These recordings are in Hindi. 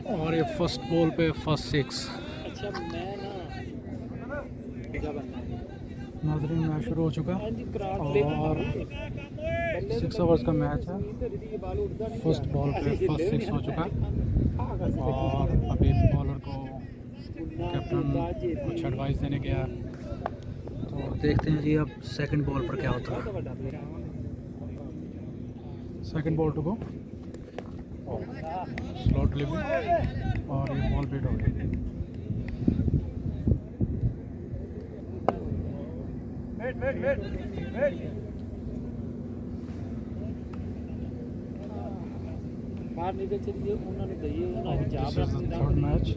और ये फर्स्ट बॉल पे फर्स्ट सिक्स। अच्छा मैं ना नाज़रीन मैच शुरू हो चुका और 6 ओवर्स का मैच है। फर्स्ट बॉल पे फर्स्ट सिक्स हो चुका और अभी बॉलर को कैप्टन कुछ एडवाइस देने गया है, तो देखते हैं जी अब सेकंड बॉल पर क्या होता है। Second ball to go, slow delivery और ये बॉल बीट हो गया। बाहर निकल चलिए उन्होंने दईए उन्होंने जा This is the third match.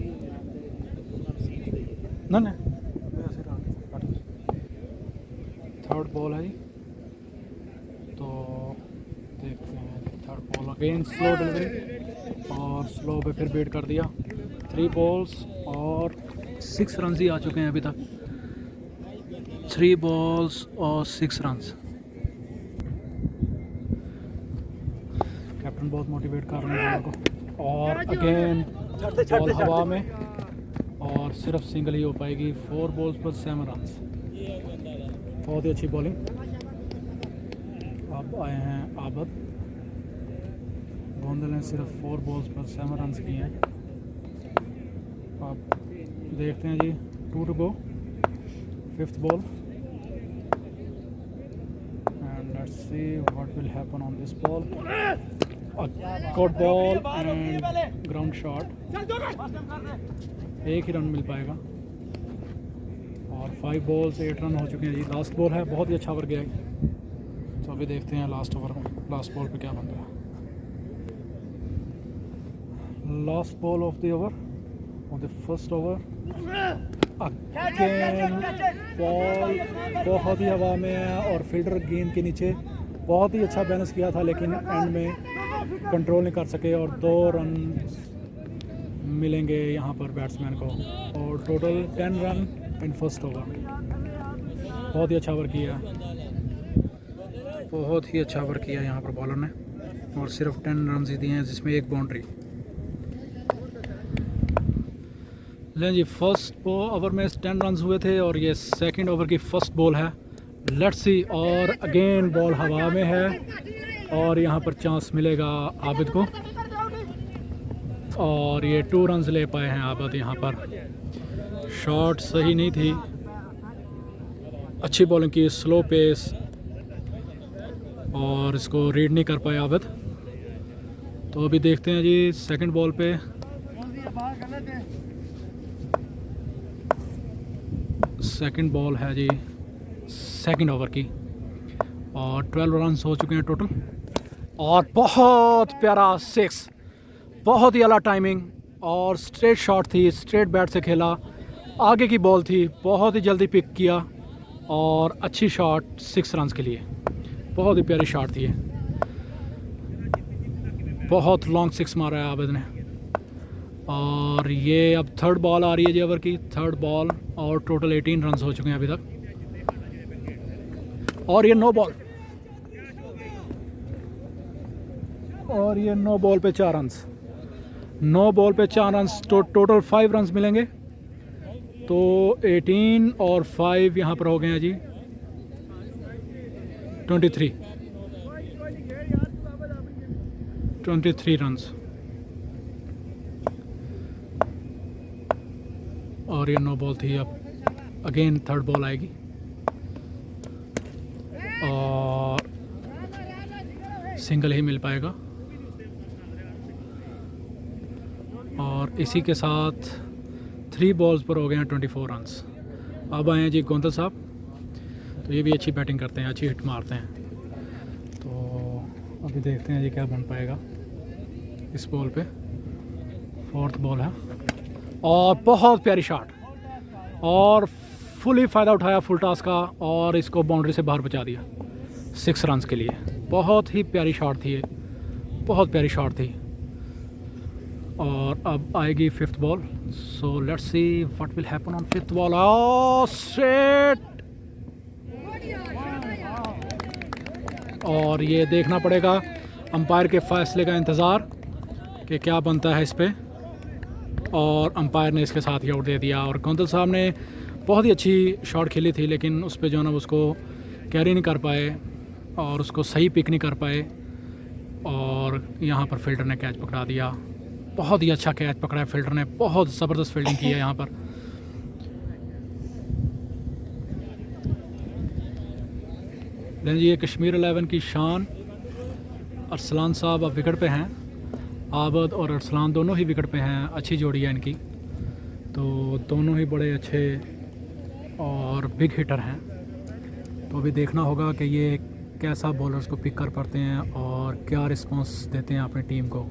ना ना थर्ड बॉल है, तो देखते हैं। Third ball again slow delivery और स्लो पे फिर बीट कर दिया। 3 बॉल्स और 6 रन ही आ चुके हैं अभी तक। 3 बॉल्स और 6 रन। कैप्टन बहुत मोटिवेट कर रहे हैं बॉलर को और अगेन बॉल हवा में और सिर्फ सिंगल ही हो पाएगी। 4 बॉल्स पर 7 रन। बहुत ही अच्छी बॉलिंग। अब आए हैं आबद, गोंदल ने सिर्फ 4 बॉल्स पर 7 रन किए हैं। अब देखते हैं जी 2 to go, 5th ball and let's see what will happen on this ball. Caught ball and ground shot, एक ही रन मिल पाएगा और 5 बॉल्स 8 रन हो चुके हैं जी। लास्ट बॉल है, बहुत ही अच्छा ओवर गया है, तो अभी देखते हैं लास्ट ओवर में लास्ट बॉल पे क्या बनता है। Last ball of the over of the first over. Again ball बहुत ही हवा में है और फील्डर गेंद के नीचे बहुत ही अच्छा बैलेंस किया था, लेकिन एंड में कंट्रोल नहीं कर सके और 2 रन मिलेंगे यहाँ पर बैट्समैन को और total 10 run in first over. बहुत ही अच्छा ओवर किया, बहुत ही अच्छा ओवर किया यहाँ पर बॉलर ने और सिर्फ 10 रन ही दिए हैं, जिसमें 1 बाउंड्री। लें जी, फर्स्ट ओवर में 10 रन हुए थे और ये सेकंड ओवर की फर्स्ट बॉल है। लेट्स सी, और अगेन बॉल हवा में है और यहाँ पर चांस मिलेगा आबिद को और ये 2 रन ले पाए हैं आबिद। यहाँ पर शॉट सही नहीं थी, अच्छी बॉलिंग की, स्लो पेस, और इसको रीड नहीं कर पाए आबिद। तो अभी देखते हैं जी सेकंड बॉल पे सेकंड बॉल है जी सेकंड ओवर की और 12 रन हो चुके हैं टोटल और बहुत प्यारा 6, बहुत ही अला टाइमिंग और स्ट्रेट शॉट थी, स्ट्रेट बैट से खेला, आगे की बॉल थी, बहुत ही जल्दी पिक किया और अच्छी शॉट 6 रन के लिए। बहुत ही प्यारी शॉट थी ये, बहुत लॉन्ग 6 मारा है आबिद ने। और ये अब थर्ड बॉल आ रही है जी ओवर की, थर्ड बॉल और टोटल 18 रन हो चुके हैं अभी तक और ये नो बॉल और ये नो बॉल पे 4 रन, नो बॉल पे 4 रन, टोटल 5 रन मिलेंगे। तो 18 और 5 यहाँ पर हो गए हैं जी 23 रन और ये नो बॉल थी। अब अगेन थर्ड बॉल आएगी और सिंगल ही मिल पाएगा और इसी के साथ 3 बॉल्स पर हो गए हैं 24 रन। अब आए हैं जी गोंदल साहब, तो ये भी अच्छी बैटिंग करते हैं, अच्छी हिट मारते हैं। तो अभी देखते हैं जी क्या बन पाएगा इस बॉल पे। 4th बॉल है और बहुत प्यारी शॉट और फुली फ़ायदा उठाया फुल टॉस का और इसको बाउंड्री से बाहर बचा दिया 6 रन के लिए। बहुत ही प्यारी शॉट थी ये, बहुत प्यारी शॉट थी। और अब आएगी 5th ball, so let's see what will happen on 5th ball. Straight, और ये देखना पड़ेगा, अंपायर के फैसले का इंतज़ार कि क्या बनता है इस पे। और अंपायर ने इसके साथ ही आउट दे दिया। और गोंदल साहब ने बहुत ही अच्छी शॉट खेली थी, लेकिन उस पर जो है ना उसको कैरी नहीं कर पाए और उसको सही पिक नहीं कर पाए, और यहाँ पर फील्डर ने कैच पकड़ा दिया। बहुत ही अच्छा कैच पकड़ा है फील्डर ने, बहुत ज़बरदस्त फील्डिंग की है यहाँ पर। लेकिन ये कश्मीर 11 की शान। अरसलान साहब अब विकेट पे हैं, आबद और अरसलान दोनों ही विकेट पे हैं। अच्छी जोड़ी है इनकी, तो दोनों ही बड़े अच्छे और बिग हिटर हैं। तो अभी देखना होगा कि ये कैसा बॉलर्स को पिक कर पाते हैं और क्या रिस्पांस देते हैं अपनी टीम को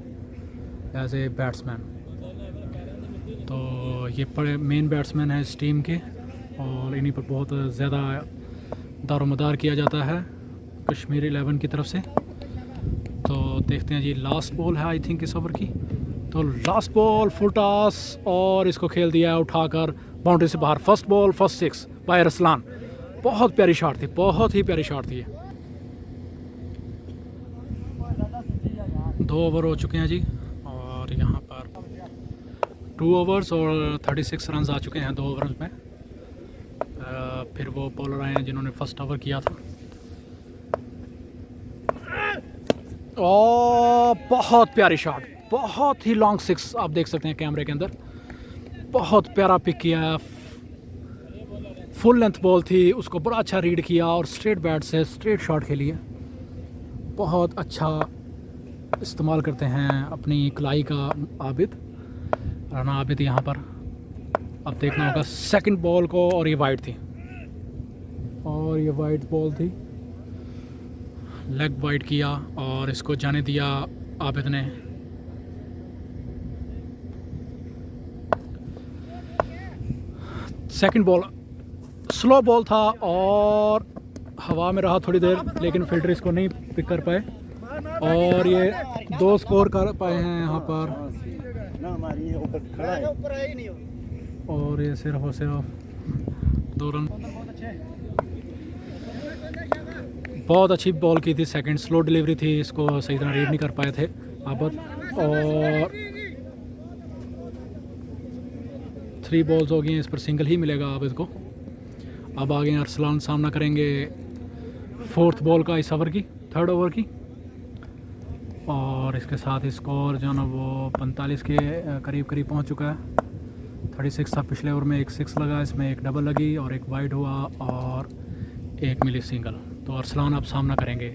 एज ए बैट्समैन। तो ये बड़े मेन बैट्समैन हैं इस टीम के और इन्हीं पर बहुत ज़्यादा दारोमदार किया जाता है कश्मीर 11 की तरफ से। तो देखते हैं जी, लास्ट बॉल है आई थिंक इस ओवर की। तो लास्ट बॉल फुल टॉस और इसको खेल दिया है उठाकर बाउंड्री से बाहर। First ball first 6 by Arsalan. बहुत प्यारी शॉट थी, बहुत ही प्यारी शॉट थी। 2 ओवर हो चुके हैं जी और यहाँ पर 2 ओवर्स और 36 रन आ चुके हैं 2 ओवर्स में। फिर वो बॉलर आए हैं जिन्होंने फर्स्ट ओवर किया था। बहुत प्यारी शॉट, बहुत ही लॉन्ग 6 आप देख सकते हैं कैमरे के अंदर। बहुत प्यारा पिक किया है, फुल लेंथ बॉल थी, उसको बड़ा अच्छा रीड किया और स्ट्रेट बैट से स्ट्रेट शॉट खेली है। बहुत अच्छा इस्तेमाल करते हैं अपनी कलाई का आबिद, राना आबिद यहाँ पर। अब देखना होगा सेकंड बॉल को, और ये वाइड थी, और ये वाइड बॉल थी, लेग वाइड किया और इसको जाने दिया आबिद ने। सेकंड बॉल स्लो बॉल था और हवा में रहा थोड़ी देर, लेकिन फील्डर इसको नहीं पिक कर पाए और ये 2 स्कोर कर पाए हैं यहाँ पर। और ये सिर्फ और सिर्फ 2 रन। बहुत अच्छी बॉल की थी, सेकंड स्लो डिलीवरी थी, इसको सही तरह रीड नहीं कर पाए थे आबद। और 3 बॉल्स हो गई हैं, इस पर सिंगल ही मिलेगा आबिद को। अब आगे अरसलान सामना करेंगे 4th बॉल का इस ओवर की, 3rd ओवर की। और इसके साथ स्कोर जो ना वो 45 के करीब करीब पहुंच चुका है। 36 था पिछले ओवर में, एक 6 लगा, इसमें एक डबल लगी और एक वाइड हुआ और एक मिली सिंगल। तो अरसलान अब सामना करेंगे,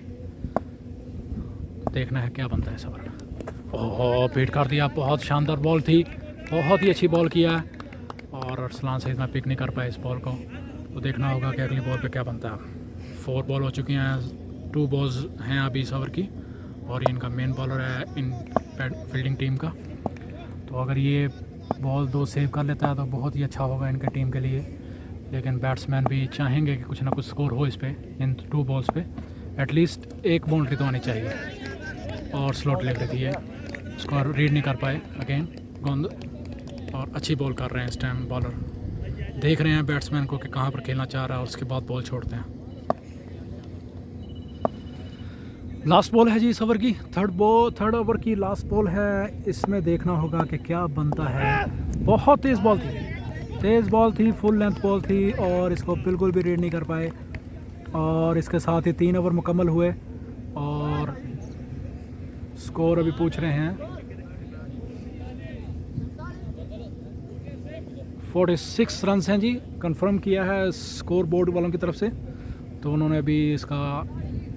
देखना है क्या बनता है इस ओवर। ओह, बीट कर दिया, बहुत शानदार बॉल थी, बहुत ही अच्छी बॉल किया है और अरसलान से इतना पिक नहीं कर पाया इस बॉल को। तो देखना होगा कि अगली बॉल पे क्या बनता है। 4 बॉल हो चुकी हैं, 2 बॉल्स हैं अभी इस ओवर की और ये इनका मेन बॉलर है इन फील्डिंग टीम का। तो अगर ये बॉल 2 सेव कर लेता है तो बहुत ही अच्छा होगा इनके टीम के लिए, लेकिन बैट्समैन भी चाहेंगे कि कुछ ना कुछ स्कोर हो इस पे, इन 2 बॉल्स पे एटलीस्ट एक बाउंड्री तो आनी चाहिए। और स्लो डिलीवरी दी है, उसको रीड नहीं कर पाए अगेन गेंद, और अच्छी बॉल कर रहे हैं इस टाइम बॉलर। देख रहे हैं बैट्समैन को कि कहाँ पर खेलना चाह रहा है और उसके बाद बॉल छोड़ते हैं। लास्ट बॉल है जी इस ओवर की, 3rd ओवर की लास्ट बॉल है। इसमें देखना होगा कि क्या बनता है। बहुत तेज़ बॉल थी, फुल लेंथ बॉल थी और इसको बिल्कुल भी रीड नहीं कर पाए। और इसके साथ ही 3 ओवर मुकम्मल हुए और स्कोर अभी पूछ रहे हैं 46 रन हैं जी, कंफर्म किया है स्कोर बोर्ड वालों की तरफ से। तो उन्होंने अभी इसका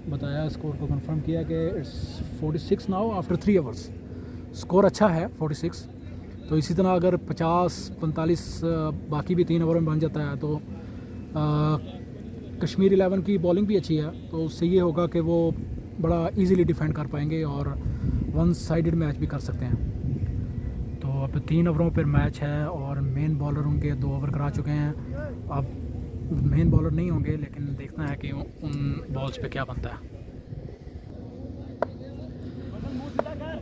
बताया, स्कोर को कंफर्म किया कि it's 46 now after 3 overs. Score अच्छा है 46। तो इसी तरह अगर 50-45 बाकी भी 3 ओवर में बन जाता है तो कश्मीर 11 की बॉलिंग भी अच्छी है, तो उससे ये होगा कि वो बड़ा इजीली डिफेंड कर पाएंगे और 1 साइडेड मैच भी कर सकते हैं। तो अब 3 ओवरों पर मैच है और मेन बॉलर उनके 2 ओवर करा चुके हैं। अब मेन बॉलर नहीं होंगे, लेकिन देखना है कि उन बॉल्स पे क्या बनता है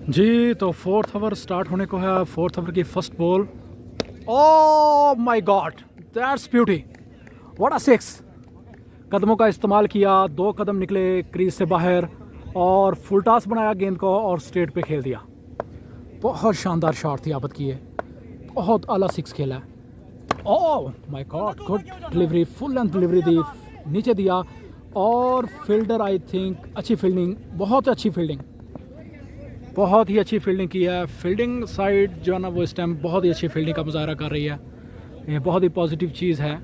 जी। तो 4th ओवर स्टार्ट होने को है। 4th ओवर की first ball. Oh my God, that's beauty, what a 6। कदमों का इस्तेमाल किया, 2 कदम निकले क्रीज से बाहर और फुल टॉस बनाया गेंद को और स्ट्रेट पे खेल दिया। बहुत शानदार शॉट थी आबद की, बहुत आला 6 खेला है। Oh my God, good delivery, full length delivery दी, नीचे दिया और फील्डर आई थिंक अच्छी फील्डिंग, बहुत अच्छी फील्डिंग, बहुत ही अच्छी फील्डिंग की है। फील्डिंग साइड जो है ना वो इस टाइम बहुत ही अच्छी फील्डिंग का मुजाहरा कर रही है। ये बहुत ही पॉजिटिव चीज़ है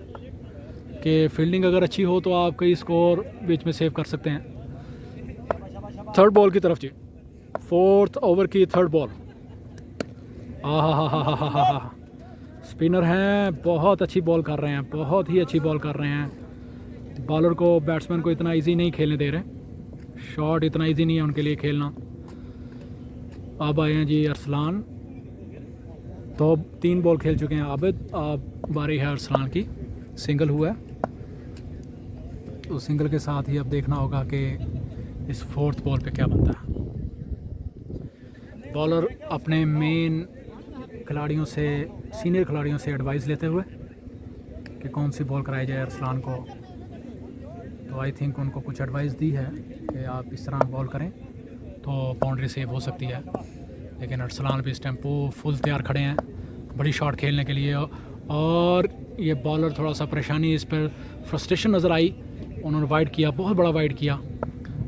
कि फील्डिंग अगर अच्छी हो तो आप कई स्कोर बीच में सेव कर सकते हैं। थर्ड बॉल की तरफ जी, 4th ओवर की थर्ड बॉल। हा स्पिनर हैं, बहुत अच्छी बॉल कर रहे हैं, बहुत ही अच्छी बॉल कर रहे हैं। बॉलर को, बैट्समैन को इतना इजी नहीं खेलने दे रहे, शॉट इतना इजी नहीं है उनके लिए खेलना। अब आए हैं जी अरसलान, तो 3 बॉल खेल चुके हैं आबिद, अब बारी है अरसलान की। सिंगल हुआ है, तो सिंगल के साथ ही अब देखना होगा कि इस 4th बॉल पे क्या बनता है। बॉलर अपने मेन खिलाड़ियों से, सीनियर खिलाड़ियों से एडवाइस लेते हुए कि कौन सी बॉल कराई जाए अरसलान को, तो आई थिंक उनको कुछ एडवाइस दी है कि आप इस तरह बॉल करें तो बाउंड्री सेव हो सकती है। लेकिन अरसलान भी इस टेम्पो फुल तैयार खड़े हैं बड़ी शॉट खेलने के लिए, और ये बॉलर थोड़ा सा परेशानी, इस पर फ्रस्ट्रेशन नज़र आई, उन्होंने वाइड किया, बहुत बड़ा वाइड किया।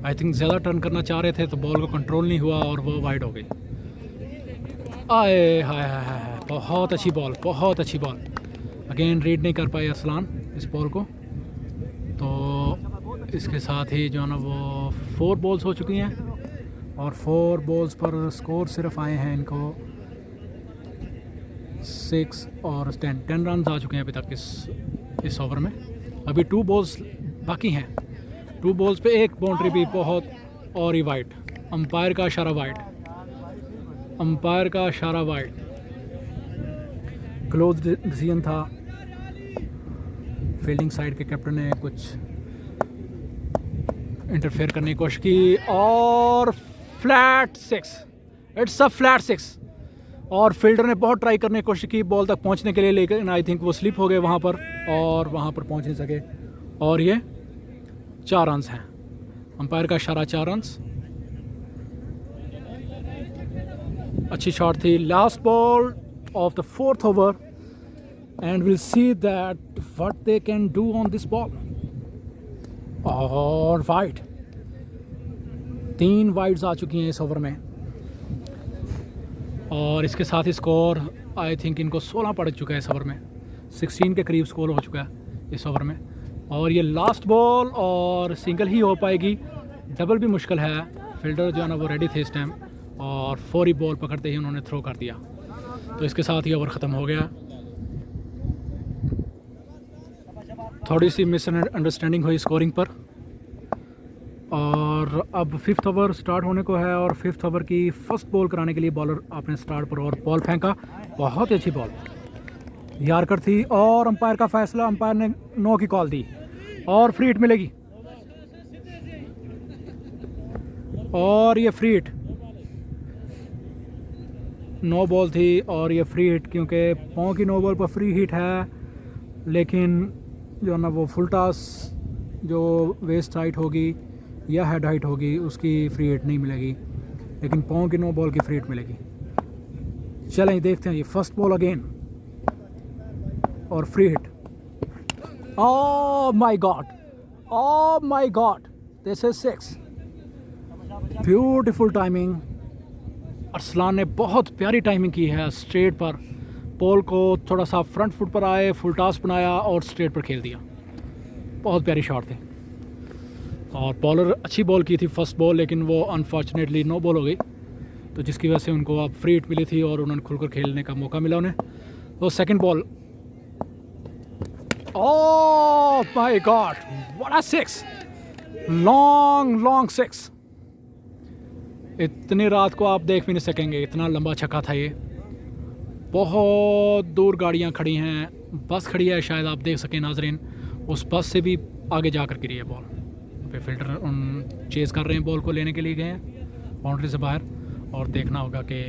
आई थिंक ज़्यादा टर्न करना चाह रहे थे तो बॉल को कंट्रोल नहीं हुआ और वो वाइड हो गई। आए हाय हाय हाय, बहुत अच्छी बॉल, बहुत अच्छी बॉल। अगेन रीड नहीं कर पाए अरसलान इस बॉल को, तो इसके साथ ही जो है ना वो 4 बॉल्स हो चुकी हैं और 4 बॉल्स पर स्कोर सिर्फ आए हैं इनको 6 और 10 रन आ चुके हैं अभी तक इस ओवर में। अभी 2 बॉल्स बाकी हैं, 2 बॉल्स पे 1 बाउंड्री भी बहुत और ही वाइड। अंपायर का इशारा वाइड, अंपायर का इशारा वाइड, क्लोज डिसीजन था। फील्डिंग साइड के कैप्टन ने कुछ इंटरफेयर करने की कोशिश की और फ्लैट 6, इट्स अ फ्लैट 6। और फील्डर ने बहुत ट्राई करने की कोशिश की बॉल तक पहुंचने के लिए, लेकिन आई थिंक वो स्लिप हो गए वहाँ पर और वहाँ पर पहुंच नहीं सके, और ये 4 रन्स हैं। अंपायर का इशारा 4 रन्स। अच्छी शॉट थी, last ball of the 4th over, and will see that what they can do on this ball. और वाइड, 3 वाइड्स आ चुकी हैं इस ओवर में, और इसके साथ ही स्कोर आई थिंक इनको 16 पड़ चुका है इस ओवर में, 16 के करीब स्कोर हो चुका है इस ओवर में। और ये लास्ट बॉल और सिंगल ही हो पाएगी, डबल भी मुश्किल है। फील्डर जो है ना वो रेडी थे इस टाइम, और 4 ही बॉल पकड़ते ही उन्होंने थ्रो कर दिया, तो इसके साथ ही ओवर ख़त्म हो गया। थोड़ी सी मिसअंडरस्टैंडिंग हुई स्कोरिंग पर, और अब 5th ओवर स्टार्ट होने को है, और 5th ओवर की फर्स्ट बॉल कराने के लिए बॉलर अपने स्टार्ट पर और बॉल फेंका, बहुत ही अच्छी बॉल यारकर थी, और अंपायर का फैसला, अंपायर ने नो की कॉल दी और फ्री हिट मिलेगी, और ये फ्री हिट, नो बॉल थी और ये फ्री हिट, क्योंकि पाँव की नो बॉल पर फ्री हिट है, लेकिन जो ना वो फुल टॉस जो वेस्ट हाइट होगी या हेड हाइट होगी उसकी फ्री हिट नहीं मिलेगी, लेकिन पाँव की नो बॉल की फ्री हिट मिलेगी। चलें देखते हैं, ये फर्स्ट बॉल अगेन और free hit. Oh my God, oh my God, this is 6। Beautiful timing, Arsalan ने बहुत प्यारी टाइमिंग की है, स्ट्रेट पर बॉल को थोड़ा सा फ्रंट फुट पर आए, फुल टॉस बनाया और स्ट्रेट पर खेल दिया, बहुत प्यारी शॉट थी। और बॉलर अच्छी बॉल की थी फर्स्ट बॉल, लेकिन वो अनफॉर्चुनेटली नो बॉल हो गई, तो जिसकी वजह से उनको अब फ्री हिट मिली थी और उन्होंने खुलकर खेलने का मौका मिला उन्हें। तो second ball, oh my God, what a 6, long 6। इतनी रात को आप देख भी नहीं सकेंगे, इतना लंबा छक्का था ये। बहुत दूर गाड़ियाँ खड़ी हैं, बस खड़ी है, शायद आप देख सकें नाजरीन, उस बस से भी आगे जा कर गिरी है बॉल पे। फील्डर चेज़ कर रहे हैं, बॉल को लेने के लिए गए हैं बाउंड्री से बाहर, और देखना होगा कि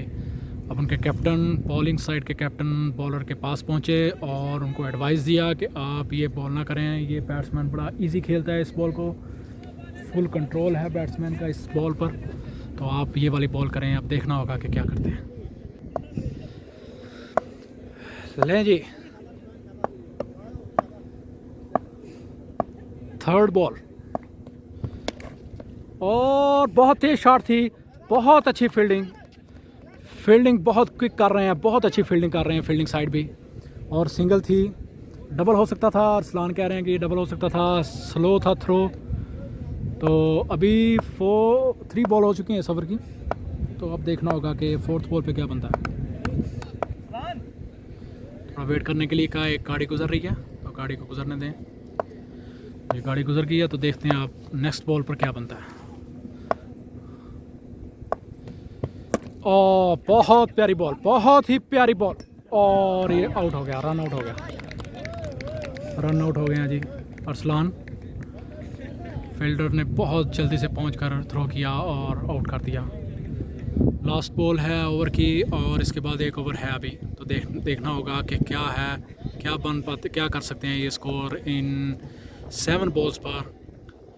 अब उनके कैप्टन, बॉलिंग साइड के कैप्टन बॉलर के पास पहुंचे और उनको एडवाइस दिया कि आप ये बॉल ना करें, ये बैट्समैन बड़ा इजी खेलता है इस बॉल को, फुल कंट्रोल है बैट्समैन का इस बॉल पर, तो आप ये वाली बॉल करें। अब देखना होगा कि क्या करते हैं। लें जी, थर्ड बॉल और बहुत तेज शॉट थी, बहुत अच्छी फील्डिंग बहुत क्विक कर रहे हैं, बहुत अच्छी फील्डिंग कर रहे हैं, फील्डिंग साइड भी, और सिंगल थी, डबल हो सकता था। अरसलान कह रहे हैं कि डबल हो सकता था, स्लो था थ्रो। तो अभी 3 बॉल हो चुकी हैं इस ओवर की, तो अब देखना होगा कि फोर्थ बॉल पे क्या बनता है। थोड़ा वेट करने के लिए कहा, एक गाड़ी गुजर रही है तो गाड़ी को गुजरने दें। ये गाड़ी गुजर गई है तो देखते हैं आप नेक्स्ट बॉल पर क्या बनता है। ओ बहुत प्यारी बॉल, बहुत ही प्यारी बॉल, और ये आउट हो गया, रन आउट हो गया, रन आउट हो गए हैं जी अरसलान। फील्डर ने बहुत जल्दी से पहुंचकर थ्रो किया और आउट कर दिया। लास्ट बॉल है ओवर की और इसके बाद एक ओवर है अभी, तो देखना होगा कि क्या है, क्या कर सकते हैं ये स्कोर इन 7 बॉल्स पर।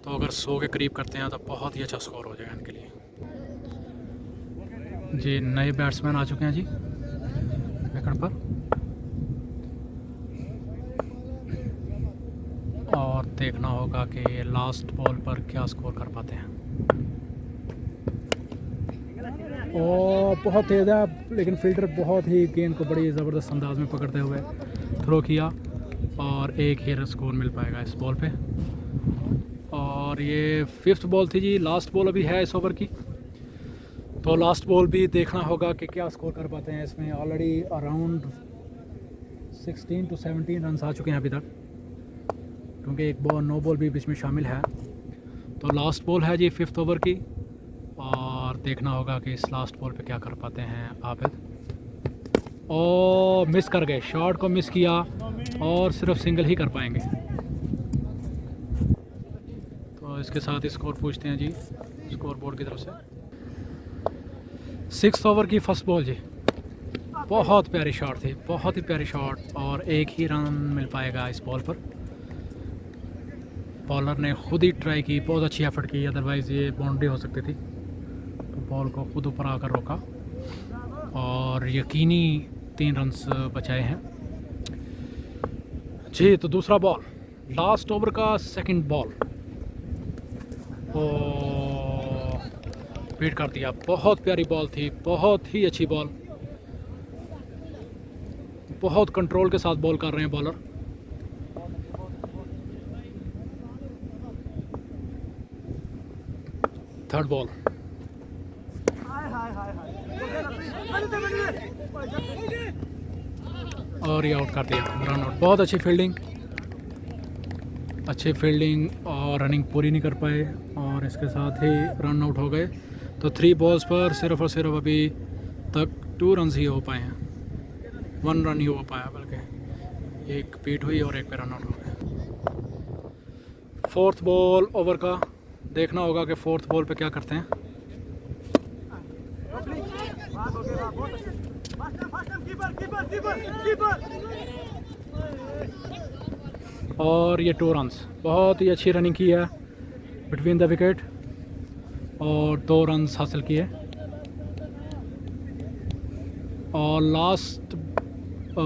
तो अगर 100 के करीब करते हैं तो बहुत ही अच्छा स्कोर हो जाएगा इनके लिए जी। नए बैट्समैन आ चुके हैं जी विकेट पर, और देखना होगा कि लास्ट बॉल पर क्या स्कोर कर पाते हैं। और बहुत तेज़ है, लेकिन फील्डर बहुत ही गेंद को बड़ी ज़बरदस्त अंदाज में पकड़ते हुए थ्रो किया, और एक ही स्कोर मिल पाएगा इस बॉल पे। और ये 5th बॉल थी जी, लास्ट बॉल अभी है इस ओवर की, तो लास्ट बॉल भी देखना होगा कि क्या स्कोर कर पाते हैं। इसमें ऑलरेडी अराउंड 16 to 17 रन आ चुके हैं अभी तक, क्योंकि एक बॉल नो बॉल भी बीच में शामिल है। तो लास्ट बॉल है जी 5th ओवर की, और देखना होगा कि इस लास्ट बॉल पे क्या कर पाते हैं आबिद। और मिस कर गए, शॉट को मिस किया और सिर्फ सिंगल ही कर पाएंगे। तो इसके साथ स्कोर पूछते हैं जी स्कोर बोर्ड की तरफ से। 6th ओवर की फर्स्ट बॉल जी, बहुत प्यारी शॉट थी, बहुत ही प्यारी शॉट, और एक ही रन मिल पाएगा इस बॉल पर। बॉलर ने खुद ही ट्राई की, बहुत अच्छी एफर्ट की, अदरवाइज़ ये बाउंड्री हो सकती थी। तो बॉल को खुद ऊपर आकर रोका और यकीनी 3 रन्स बचाए हैं जी। तो दूसरा बॉल, लास्ट ओवर का सेकंड बॉल, बीट कर दिया। बहुत प्यारी बॉल थी, बहुत ही अच्छी बॉल, बहुत कंट्रोल के साथ बॉल कर रहे हैं बॉलर। थर्ड बॉल, और ये आउट कर दिया, रन आउट। बहुत अच्छी फील्डिंग और रनिंग पूरी नहीं कर पाए, और इसके साथ ही रन आउट हो गए। तो 3 बॉल्स पर सिर्फ और सिर्फ अभी तक 2 रन ही हो पाए हैं, 1 रन ही हो पाया, बल्कि एक बीट हुई और एक पे रन आउट हो गया। 4th बॉल ओवर का देखना होगा कि 4th बॉल पे क्या करते हैं। और ये 2 रन्स, बहुत ही अच्छी रनिंग की है बिटवीन द विकेट, और 2 रन्स हासिल किए। और लास्ट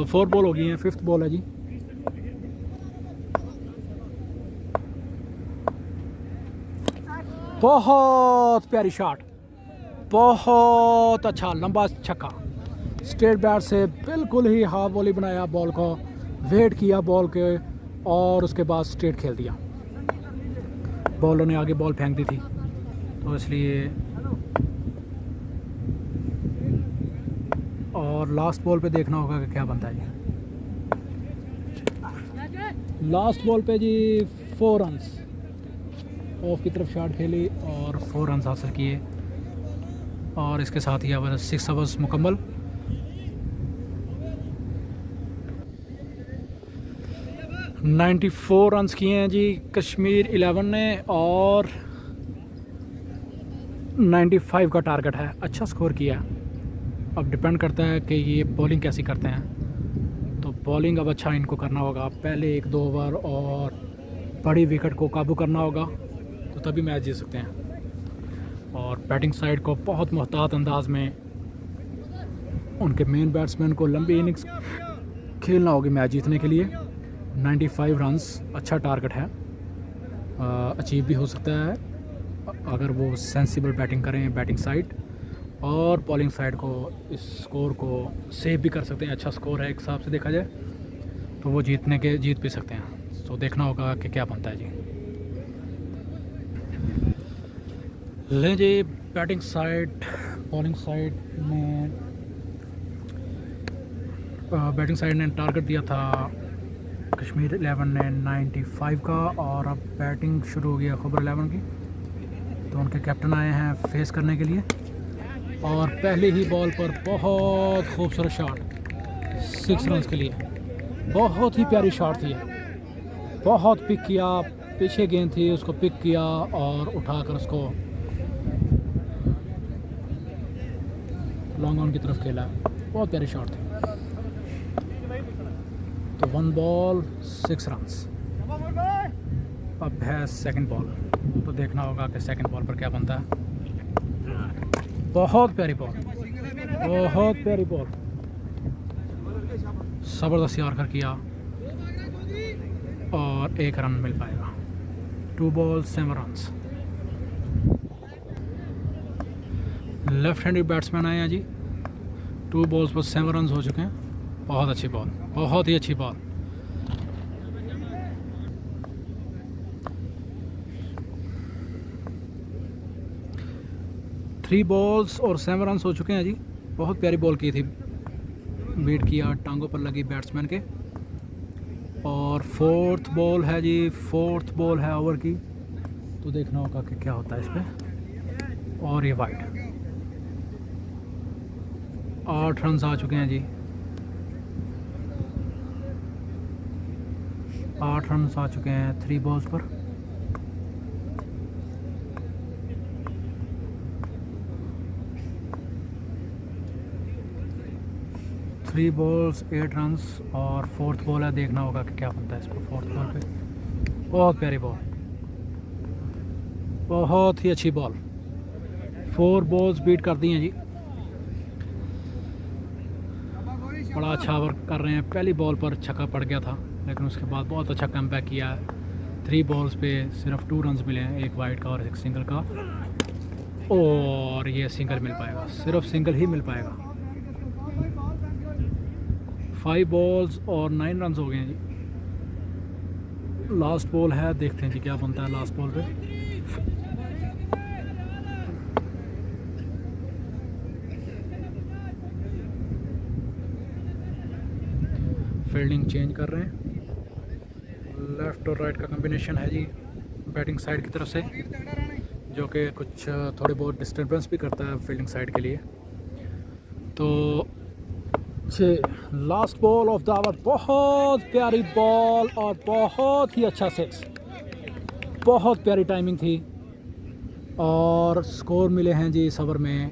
4 बॉल हो गई हैं, 5th बॉल है जी। बहुत प्यारी शॉट, बहुत अच्छा लंबा छक्का, स्ट्रेट बैट से बिल्कुल ही हाफ वॉली बनाया बॉल को, वेट किया बॉल के, और उसके बाद स्ट्रेट खेल दिया। बॉलर ने आगे बॉल फेंक दी थी, तो इसलिए। और लास्ट बॉल पे देखना होगा कि क्या बनता है जी। लास्ट बॉल पे जी 4 रन्स, ऑफ की तरफ शॉट खेली और 4 रन्स हासिल किए, और इसके साथ ही अब 6 ओवर्स मुकम्मल। । 94 रन्स किए हैं जी कश्मीर 11 ने, और 95 का टारगेट है, अच्छा स्कोर किया। अब डिपेंड करता है कि ये बॉलिंग कैसी करते हैं, तो बॉलिंग अब अच्छा इनको करना होगा, पहले 1-2 ओवर और बड़ी विकेट को काबू करना होगा, तो तभी मैच जीत सकते हैं। और बैटिंग साइड को बहुत मोहतात अंदाज में उनके मेन बैट्समैन को लंबी इनिंग्स खेलना होगी मैच जीतने के लिए। 95 रन्स अच्छा टारगेट है, अचीव भी हो सकता है अगर वो सेंसिबल बैटिंग करें बैटिंग साइड, और बॉलिंग साइड को इस स्कोर को सेव भी कर सकते हैं। अच्छा स्कोर है एक हिसाब से देखा जाए तो वो जीत भी सकते हैं। तो देखना होगा कि क्या बनता है जी। लें जी बैटिंग साइड। बॉलिंग साइड में बैटिंग साइड ने टारगेट दिया था कश्मीर 11 ने 95 का, और अब बैटिंग शुरू हो गया खबर 11 की। तो उनके कैप्टन आए हैं फेस करने के लिए, और पहली ही बॉल पर बहुत खूबसूरत शॉट 6 रन्स के लिए। बहुत ही प्यारी शॉट थी, बहुत पिक किया, पीछे गेंद थी उसको पिक किया और उठाकर उसको लॉन्ग ऑन की तरफ खेला। बहुत प्यारी शॉट थी। तो 1 बॉल 6 रन्स। अब है सेकंड बॉल, तो देखना होगा कि सेकंड बॉल पर क्या बनता है। बहुत प्यारी बॉल, बहुत प्यारी बॉल, ज़बरदस्त यार्कर किया और 1 रन मिल पाएगा। 2 ball 7 runs. Left handed batsman आए हैं जी। 2 बॉल्स पर 7 रन्स हो चुके हैं। बहुत अच्छी बॉल, बहुत ही अच्छी बॉल। थ्री बॉल्स और 7 रन्स हो चुके हैं जी। बहुत प्यारी बॉल की थी, बीट किया, टांगों पर लगी बैट्समैन के। और 4th बॉल है जी, 4th बॉल है ओवर की। तो देखना होगा कि क्या होता है इस पर। और ये वाइड। 8 रन्स आ चुके हैं जी। 8 रन्स आ चुके हैं 3 बॉल्स पर। थ्री बॉल्स 8 रन्स और 4th बॉल है। देखना होगा कि क्या बनता है इसको 4th बॉल पे। बहुत प्यारी बॉल, बहुत ही अच्छी बॉल। 4 बॉल्स बीट कर दी हैं जी। बड़ा अच्छा वर्क कर रहे हैं। पहली बॉल पर छक्का पड़ गया था, लेकिन उसके बाद बहुत अच्छा कमबैक किया है। 3 बॉल्स पे सिर्फ 2 रन्स मिले हैं, 1 वाइड का और 1 सिंगल का। और ये सिंगल मिल पाएगा, सिर्फ सिंगल ही मिल पाएगा। 5 बॉल्स और 9 रन्स हो गए हैं जी। लास्ट बॉल है, देखते हैं जी क्या बनता है लास्ट बॉल पे। फील्डिंग चेंज कर रहे हैं। लेफ़्ट और राइट का कॉम्बिनेशन है जी बैटिंग साइड की तरफ से, जो कि कुछ थोड़े बहुत डिस्टर्बेंस भी करता है फील्डिंग साइड के लिए। तो last ball of the over, बहुत प्यारी बॉल और बहुत ही अच्छा 6। बहुत प्यारी टाइमिंग थी और स्कोर मिले हैं जी इस ओवर में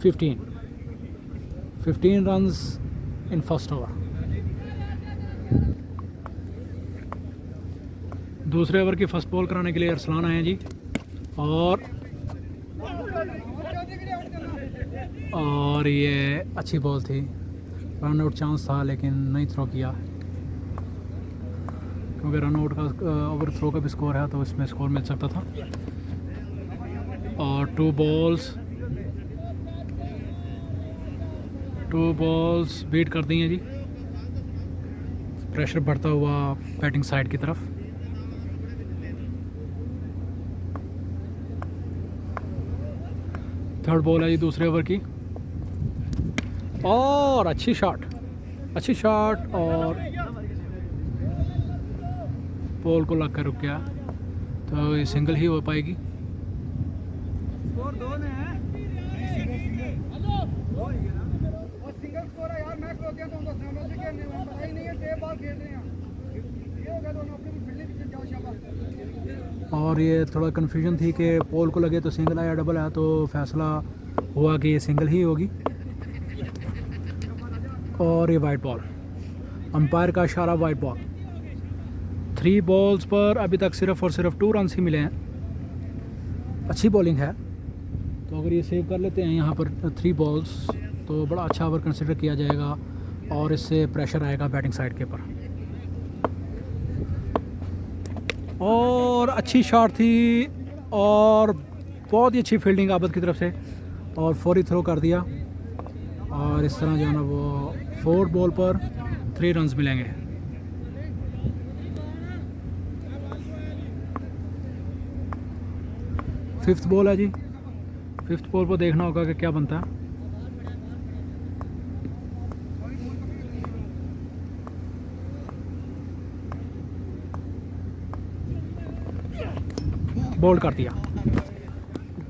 15 रन्स इन फर्स्ट ओवर। दूसरे ओवर की फर्स्ट बॉल कराने के लिए अरसलान आए हैं जी। और ये अच्छी बॉल थी, रन आउट चांस था लेकिन नहीं थ्रो किया, क्योंकि रन आउट का ओवर थ्रो का भी स्कोर है तो इसमें स्कोर मिल सकता था। और 2 बॉल्स बीट कर दी हैं जी। प्रेशर बढ़ता हुआ बैटिंग साइड की तरफ। थर्ड बॉल है जी दूसरे ओवर की, और अच्छी शॉट और बॉल को लग कर रुक गया, तो ये सिंगल ही हो पाएगी। और ये थोड़ा कन्फ्यूजन थी कि पोल को लगे तो सिंगल आया, डबल आया, तो फैसला हुआ कि ये सिंगल ही होगी। और ये वाइड बॉल, अंपायर का इशारा वाइड बॉल। 3 बॉल्स पर अभी तक सिर्फ और सिर्फ 2 रन्स ही मिले हैं। अच्छी बॉलिंग है, तो अगर ये सेव कर लेते हैं यहाँ पर 3 बॉल्स तो बड़ा अच्छा ओवर कंसिडर किया जाएगा। और इससे प्रेशर आएगा बैटिंग साइड के ऊपर। और अच्छी शॉट थी और बहुत ही अच्छी फील्डिंग आबद की तरफ से, और फौरी थ्रो कर दिया। और इस तरह जो है ना वो 4 बॉल पर 3 रन्स मिलेंगे। फिफ्थ बॉल है जी। फिफ्थ बॉल पर देखना होगा कि क्या बनता है। बोल्ड कर दिया,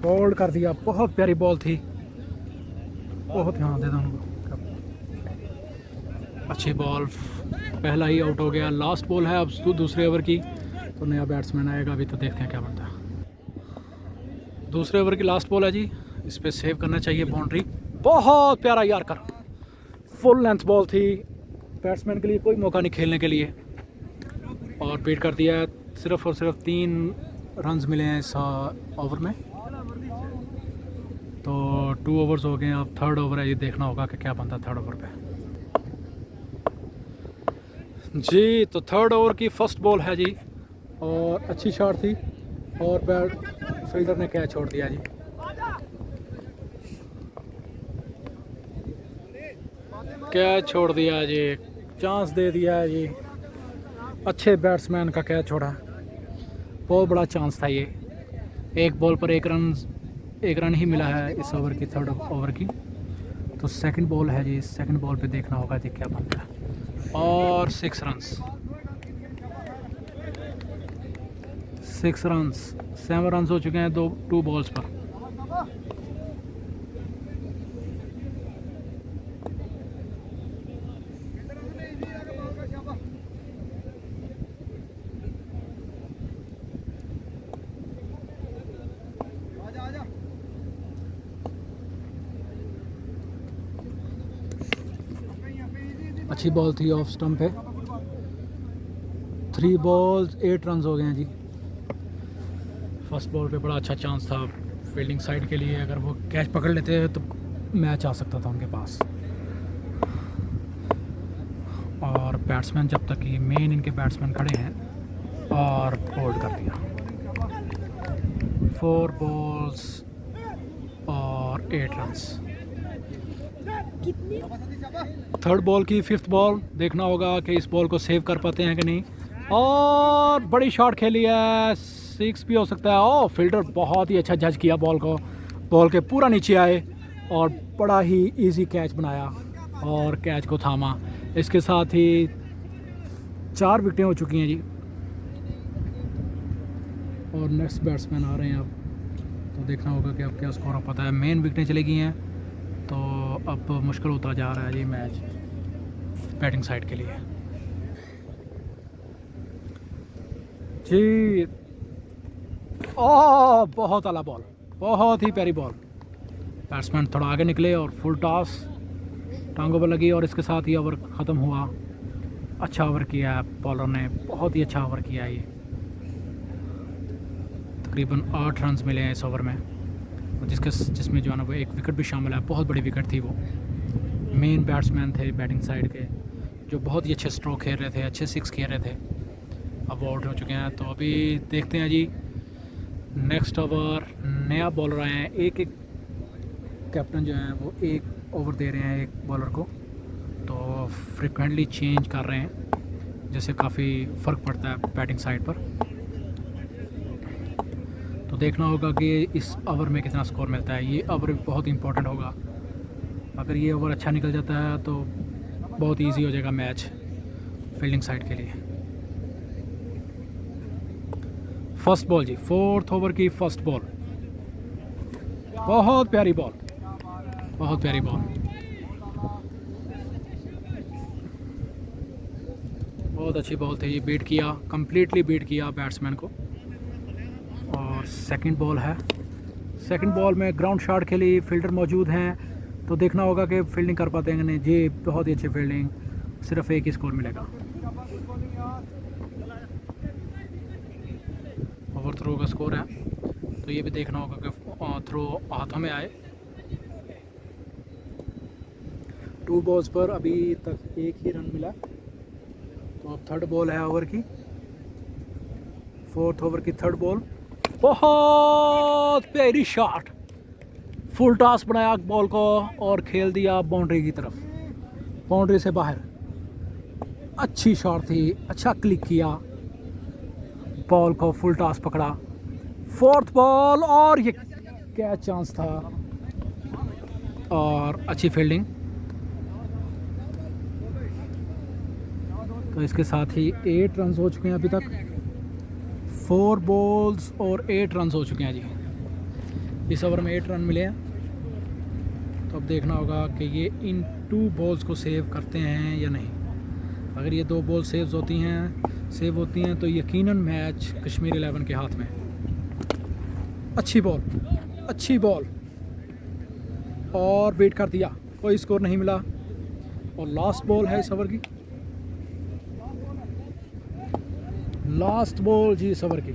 बोल्ड कर दिया। बहुत प्यारी बॉल थी, बहुत ध्यान दे दो उनको। अच्छी बॉल, पहला ही आउट हो गया। लास्ट बॉल है अब दूसरे ओवर की, तो नया बैट्समैन आएगा अभी, तो देखते हैं क्या बनता है। दूसरे ओवर की लास्ट बॉल है जी, इस पर सेव करना चाहिए बाउंड्री। बहुत प्यारा यार्कर, फुल लेंथ बॉल थी, बैट्समैन के लिए कोई मौका नहीं खेलने के लिए, और बीट कर दिया है। सिर्फ और सिर्फ 3 रन्स मिले हैं इस ओवर में, तो 2 ओवर्स हो गए हैं। अब थर्ड ओवर है, ये देखना होगा कि क्या बनता है थर्ड ओवर पे जी। तो थर्ड ओवर की फर्स्ट बॉल है जी, और अच्छी शॉट थी और बैट फील्डर ने कैच छोड़ दिया जी। कैच छोड़ दिया जी, चांस दे दिया है जी। अच्छे बैट्समैन का कैच छोड़ा, बहुत बड़ा चांस था ये। एक बॉल पर 1 रन ही मिला है इस ओवर की, थर्ड ओवर की। तो सेकंड बॉल है जी, सेकंड बॉल पे देखना होगा जी क्या बनता है। और 6 रन्स, 6 रन्स, 7 रन्स हो चुके हैं 2 बॉल्स पर। अच्छी बॉल थी ऑफ स्टंप पे। 3 बॉल्स 8 रन्स हो गए हैं जी। फर्स्ट बॉल पे बड़ा अच्छा चांस था फील्डिंग साइड के लिए, अगर वो कैच पकड़ लेते तो मैच आ सकता था उनके पास। और बैट्समैन जब तक ये मेन इनके बैट्समैन खड़े हैं, और होल्ड कर दिया। 4 बॉल्स और 8 रन्स। थर्ड बॉल की फिफ्थ बॉल, देखना होगा कि इस बॉल को सेव कर पाते हैं कि नहीं। और बड़ी शॉट खेली है, 6 भी हो सकता है। ओ, फील्डर बहुत ही अच्छा जज किया बॉल को, बॉल के पूरा नीचे आए और बड़ा ही इजी कैच बनाया और कैच को थामा। इसके साथ ही 4 विकेटें हो चुकी हैं जी, और नेक्स्ट बैट्समैन आ रहे हैं अब, तो देखना होगा कि अब क्या स्कोर हो पाता है। मेन विकेटें चली गई हैं, तो अब मुश्किल होता जा रहा है जी मैच बैटिंग साइड के लिए जी। ओह, बहुत आला बॉल, बहुत ही प्यारी बॉल। बैट्समैन थोड़ा आगे निकले और फुल टॉस टांगों पर लगी, और इसके साथ ही ओवर ख़त्म हुआ। अच्छा ओवर किया है बॉलर ने, बहुत ही अच्छा ओवर किया है ये। तकरीबन 8 रन्स मिले हैं इस ओवर में, जिसमें जो है ना वो 1 विकेट भी शामिल है। बहुत बड़ी विकेट थी वो। मेन बैट्समैन थे बैटिंग साइड के, जो बहुत ही अच्छे स्ट्रोक खेल रहे थे, अच्छे 6 खेल रहे थे। अब वो आउट हो चुके हैं, तो अभी देखते हैं जी नेक्स्ट ओवर। नया बॉलर आए हैं, एक कैप्टन जो है वो 1 ओवर दे रहे हैं एक बॉलर को, तो फ्रिक्वेंटली चेंज कर रहे हैं, जिससे काफ़ी फ़र्क पड़ता है बैटिंग साइड पर। तो देखना होगा कि इस ओवर में कितना स्कोर मिलता है। ये ओवर बहुत इंपॉर्टेंट होगा, अगर ये ओवर अच्छा निकल जाता है तो बहुत इजी हो जाएगा मैच फील्डिंग साइड के लिए। फर्स्ट बॉल जी, 4th ओवर की फर्स्ट बॉल। बहुत प्यारी बॉल, बहुत प्यारी बॉल, बहुत अच्छी बॉल थी। ये बीट किया, कम्प्लीटली बीट किया बैट्समैन को। और सेकंड बॉल है, सेकंड बॉल में ग्राउंड शॉट खेली, फील्डर मौजूद हैं, तो देखना होगा कि फील्डिंग कर पाते हैं कि नहीं जी। बहुत ही अच्छी फील्डिंग, सिर्फ 1 ही स्कोर मिलेगा। ओवर थ्रो का स्कोर है, तो ये भी देखना होगा कि थ्रो हाथों में आए। 2 बॉल्स पर अभी तक एक ही रन मिला। तो अब थर्ड बॉल है ओवर की, 4th ओवर की थर्ड बॉल। बहुत प्यारी शॉट, फुल टॉस बनाया बॉल को और खेल दिया बाउंड्री की तरफ, बाउंड्री से बाहर। अच्छी शॉट थी, अच्छा क्लिक किया, बॉल को फुल टॉस पकड़ा। 4th बॉल और ये क्या चांस था, और अच्छी फील्डिंग। तो इसके साथ ही 8 रन हो चुके हैं अभी तक, 4 बॉल्स और 8 रन हो चुके हैं जी। इस ओवर में 8 रन मिले हैं। तो अब देखना होगा कि ये इन 2 बॉल्स को सेव करते हैं या नहीं। अगर ये 2 बॉल सेव होती हैं तो यकीनन मैच कश्मीर 11 के हाथ में। अच्छी बॉल और बीट कर दिया, कोई स्कोर नहीं मिला। और लास्ट बॉल है इस ओवर की, लास्ट बॉल जी इस ओवर की।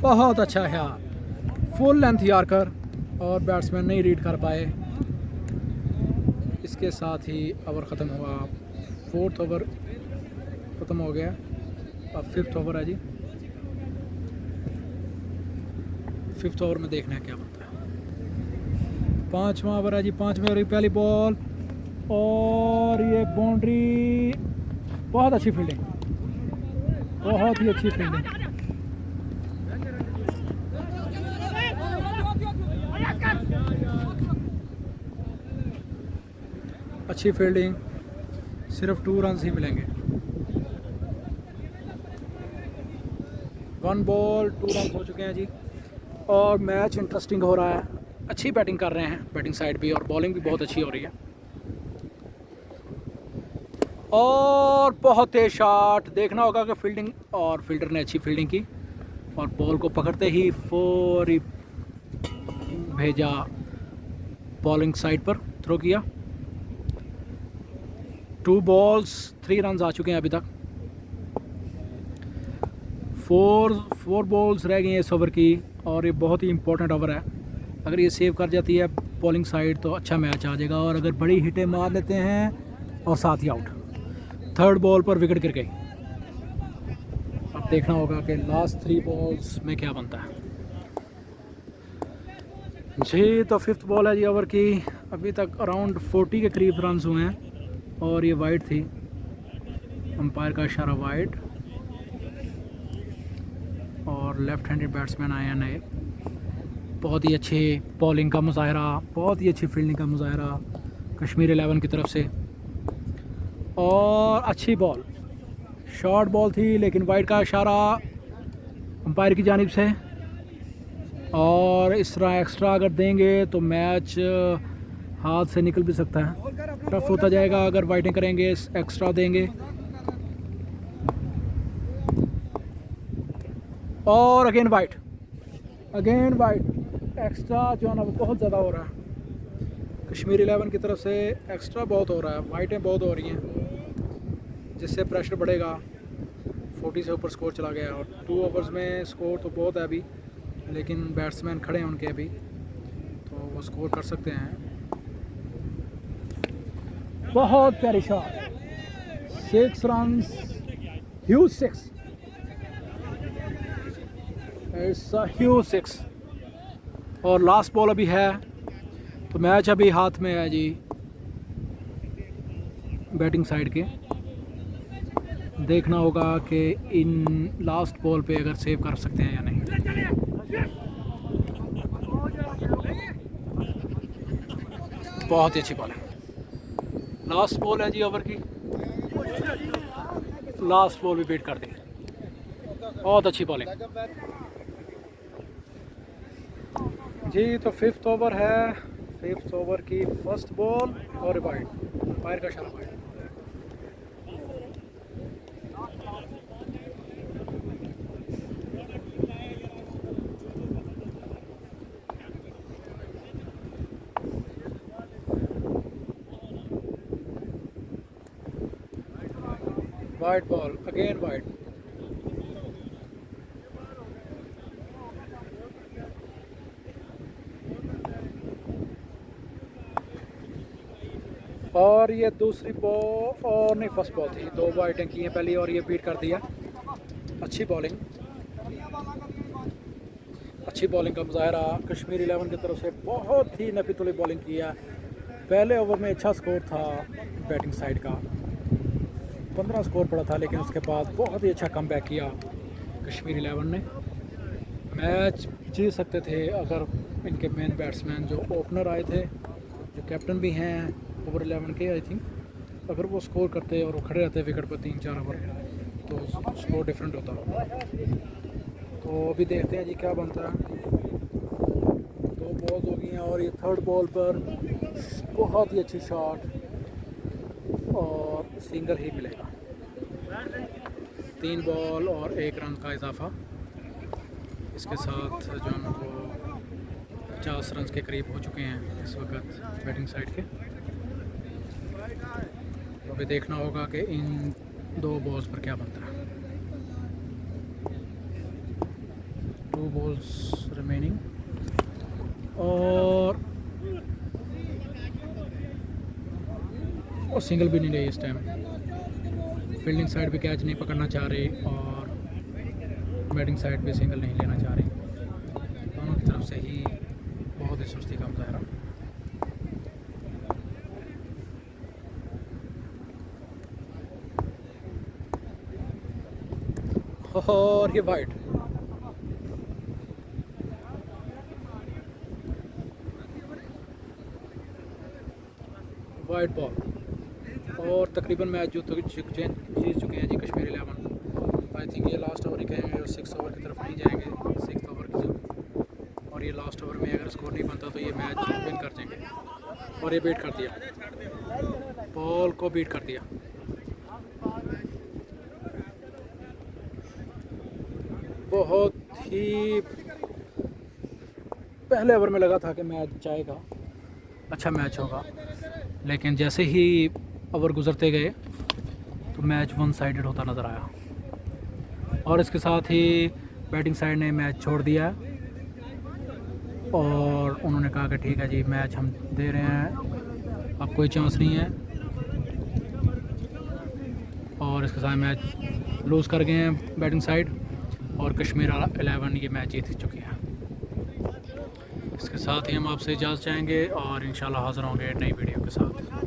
बहुत अच्छा है, फुल लेंथ यार्कर और बैट्समैन नहीं रीड कर पाए। इसके साथ ही ओवर ख़त्म हुआ, 4th ओवर ख़त्म हो गया। अब 5th ओवर है जी। 5th ओवर में देखना है क्या बनता है। 5वां ओवर है जी। 5वें ओवर की पहली बॉल और ये बाउंड्री। बहुत अच्छी फील्डिंग, बहुत ही अच्छी फील्डिंग। अच्छी फील्डिंग, सिर्फ 2 रन ही मिलेंगे। 1 बॉल 2 रन हो चुके हैं जी। और मैच इंटरेस्टिंग हो रहा है, अच्छी बैटिंग कर रहे हैं, बैटिंग साइड भी, और बॉलिंग भी बहुत अच्छी हो रही है। और बहुत तेज शॉट, देखना होगा कि फील्डिंग, और फील्डर ने अच्छी फील्डिंग की और बॉल को पकड़ते ही फौरी भेजा, बॉलिंग साइड पर थ्रो किया। 2 बॉल्स 3 रन आ चुके हैं अभी तक। 4 बॉल्स रह गई हैं इस ओवर की, और ये बहुत ही इंपॉर्टेंट ओवर है। अगर ये सेव कर जाती है बॉलिंग साइड तो अच्छा मैच आ जाएगा, और अगर बड़ी हिटें मार लेते हैं और साथ ही आउट। 3rd बॉल पर विकेट गिर गई। अब देखना होगा कि लास्ट 3 बॉल्स में क्या बनता है जी। तो 5th बॉल है जी ओवर की। अभी तक अराउंड 40 के करीब रन हुए हैं, और ये वाइड थी, अंपायर का इशारा वाइड। और लेफ्ट हैंडेड बैट्समैन आए हैं नए। बहुत ही अच्छे बॉलिंग का मुजाहरा, बहुत ही अच्छी फील्डिंग का मुजाहरा कश्मीर 11 की तरफ से। और अच्छी बॉल, शॉर्ट बॉल थी लेकिन वाइड का इशारा अंपायर की जानिब से। और इस तरह एक्स्ट्रा अगर देंगे तो मैच हाथ से निकल भी सकता है, टफ होता जाएगा अगर वाइडिंग करेंगे, एक्स्ट्रा देंगे। और अगेन वाइड, एक्स्ट्रा जो है ना वो बहुत ज़्यादा हो रहा है कश्मीर 11 की तरफ से। एक्स्ट्रा बहुत हो रहा है, वाइडें बहुत हो रही हैं, जिससे प्रेशर बढ़ेगा। 40 से ऊपर स्कोर चला गया, और 2 ओवर्स में स्कोर तो बहुत है अभी, लेकिन बैट्समैन खड़े हैं उनके अभी, तो वो स्कोर कर सकते हैं। बहुत प्यारी shot, 6 run, huge 6, it's a huge 6। और लास्ट बॉल अभी है, तो मैच अभी हाथ में है जी बैटिंग साइड के। देखना होगा कि इन लास्ट बॉल पे अगर सेव कर सकते हैं या नहीं। बहुत ही अच्छी बॉल है, लास्ट बॉल है जी ओवर की। लास्ट बॉल भी बीट कर दी, बहुत अच्छी बॉलिंग जी। तो 5th ओवर है, 5th ओवर की फर्स्ट बॉल और वाइड, अंपायर का इशारा wide. Wide ball, again wide. और ये दूसरी बॉल और नहीं फर्स्ट बॉल थी, 2 वाइटें की हैं पहली और ये बीट कर दिया। अच्छी बॉलिंग का मुजाहरा कश्मीर 11 की तरफ से, बहुत ही नफीतुली बॉलिंग की है। पहले ओवर में अच्छा स्कोर था बैटिंग साइड का, 15 स्कोर पड़ा था, लेकिन उसके बाद बहुत ही अच्छा कमबैक किया कश्मीर 11 ने। मैच जीत सकते थे अगर इनके मेन बैट्समैन जो ओपनर आए थे, जो कैप्टन भी हैं ओवर 11 के आई थिंक, अगर वो स्कोर करते और वो खड़े रहते विकेट पर 3-4 ओवर तो स्कोर डिफरेंट होता। तो अभी देखते हैं जी क्या बनता है। 2 बॉल्स हो गई हैं और ये थर्ड बॉल पर बहुत ही अच्छी शॉट और सिंगल ही मिलेगा। 3 बॉल और 1 रन का इजाफा, इसके साथ जो है वो 50 रन के करीब हो चुके हैं इस वक्त बैटिंग साइड के। तो अभी देखना होगा कि इन 2 बॉल्स पर क्या बनता है। 2 बॉल्स रिमेनिंग और सिंगल भी नहीं रही इस टाइम। फील्डिंग साइड भी कैच नहीं पकड़ना चाह रही और बैटिंग साइड भी सिंगल नहीं लेना चाह रही। दोनों की तरफ से ही बहुत ही सुस्ती का मुजाहरा। और ये वाइड, वाइड बॉल और तकरीबन मैच जीत चुके हैं जी कश्मीर 11। आई थिंक ये लास्ट ओवर ही कहेंगे और 6 ओवर की तरफ नहीं जाएंगे, 6 ओवर की जब, और ये लास्ट ओवर में अगर स्कोर नहीं बनता तो ये मैच विन कर देंगे। और ये बीट कर दिया, बॉल को बीट कर दिया। बहुत ही पहले ओवर में लगा था कि मैच जाएगा, अच्छा मैच होगा, लेकिन जैसे ही ओवर गुजरते गए तो मैच 1 साइडेड होता नज़र आया और इसके साथ ही बैटिंग साइड ने मैच छोड़ दिया और उन्होंने कहा कि ठीक है जी मैच हम दे रहे हैं, अब कोई चांस नहीं है, और इसके साथ मैच लूज़ कर गए हैं बैटिंग साइड और कश्मीर 11 ये मैच जीत चुकी है। इसके साथ ही हम आपसे इजाज़त चाहेंगे और इंशाल्लाह हाज़िर होंगे नई वीडियो के साथ।